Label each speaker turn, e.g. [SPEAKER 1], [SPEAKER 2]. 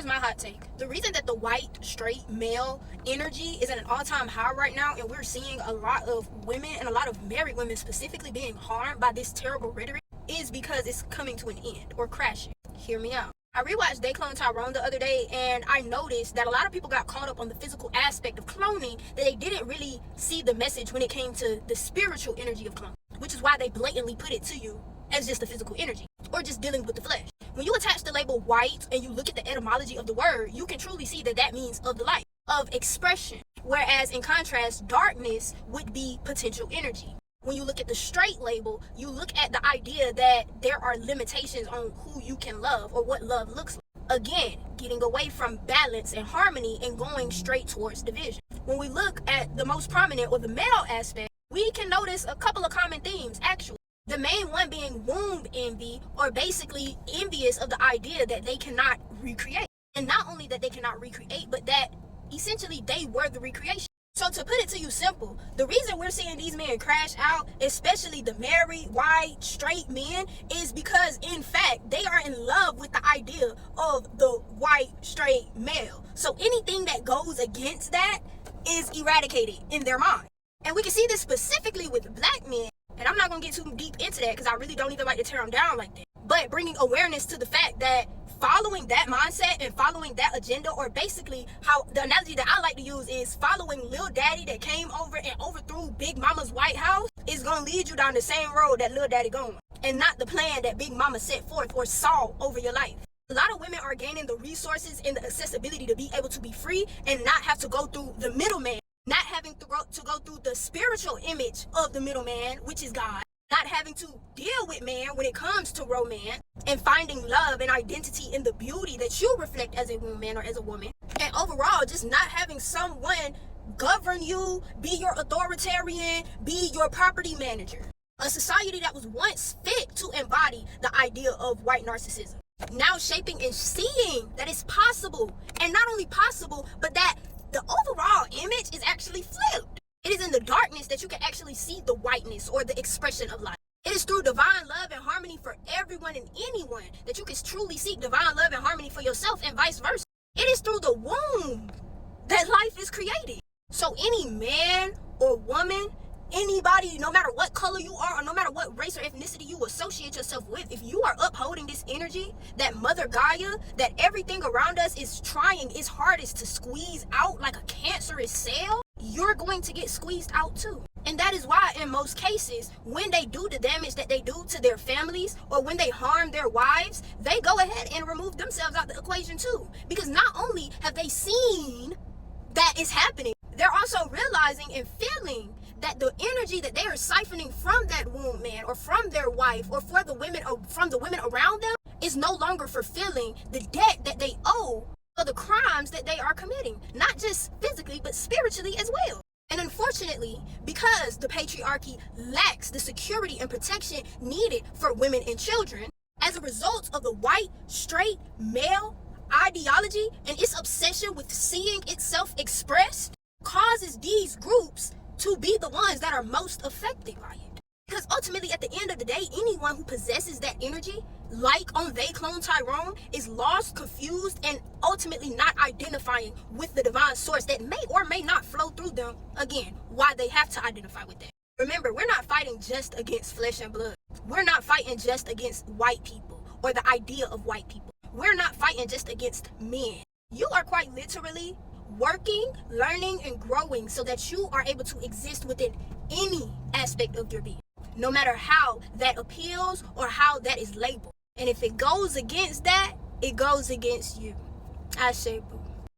[SPEAKER 1] here's my hot take. The reason that the white, straight, male energy is at an all-time high right now, and we're seeing a lot of women and a lot of married women specifically being harmed by this terrible rhetoric, is because it's coming to an end or crashing. Hear me out. I rewatched They Clone Tyrone the other day, and I noticed that a lot of people got caught up on the physical aspect of cloning, that they didn't really see the message when it came to the spiritual energy of cloning, which is why they blatantly put it to you as just the physical energy or just dealing with the flesh. When you attach the label white and you look at the etymology of the word, you can truly see that that means of the light, of expression. Whereas in contrast, darkness would be potential energy. When you look at the straight label, you look at the idea that there are limitations on who you can love or what love looks like. Again, getting away from balance and harmony and going straight towards division. When we look at the most prominent or the male aspect, we can notice a couple of common themes actually. The main one being womb envy, or basically envious of the idea that they cannot recreate. And not only that they cannot recreate, but that essentially they were the recreation. So to put it to you simple, the reason we're seeing these men crash out, especially the married, white, straight men, is because in fact, they are in love with the idea of the white, straight male. So anything that goes against that is eradicated in their mind. And we can see this specifically with black men. And I'm not going to get too deep into that because I really don't even like to tear them down like that. But bringing awareness to the fact that following that mindset and following that agenda, or basically how the analogy that I like to use is following Lil Daddy that came over and overthrew Big Mama's White House, is going to lead you down the same road that Lil Daddy going, and not the plan that Big Mama set forth or saw over your life. A lot of women are gaining the resources and the accessibility to be able to be free and not have to go through the middleman, not having to go through the spiritual image of the middleman, which is God. Not having to deal with man when it comes to romance, and finding love and identity in the beauty that you reflect as a woman or as a woman. And overall, just not having someone govern you, be your authoritarian, be your property manager. A society that was once fit to embody the idea of white narcissism, now shaping and seeing that it's possible. And not only possible, but that the overall image is actually flipped. It is in the darkness that you can actually see the whiteness or the expression of light. It is through divine love and harmony for everyone and anyone that you can truly seek divine love and harmony for yourself, and vice versa. It is through the womb that life is created. So any man or woman, anybody, no matter what color you are or no matter what race or ethnicity you associate yourself with, if you are upholding this energy, that Mother Gaia, that everything around us is trying its hardest to squeeze out like a cancerous cell, you're going to get squeezed out too. And that is why in most cases, when they do the damage that they do to their families, or when they harm their wives, they go ahead and remove themselves out the equation too. Because not only have they seen that is happening, they're also realizing and feeling that the energy that they are siphoning from that womb man or from their wife or for the women or from the women around them is no longer fulfilling the debt that they owe for the crimes that they are committing, not just physically but spiritually as well. And unfortunately, because the patriarchy lacks the security and protection needed for women and children, as a result of the white, straight, male ideology and its obsession with seeing itself expressed, causes these groups to be the ones that are most affected by it. Because ultimately, at the end of the day, anyone who possesses that energy, like on They Clone Tyrone, is lost, confused, and ultimately not identifying with the divine source that may or may not flow through them. Again, why they have to identify with that. Remember, we're not fighting just against flesh and blood. We're not fighting just against white people or the idea of white people. We're not fighting just against men. You are quite literally working, learning, and growing so that you are able to exist within any aspect of your being, no matter how that appeals or how that is labeled. And if it goes against that, it goes against you. I say boo.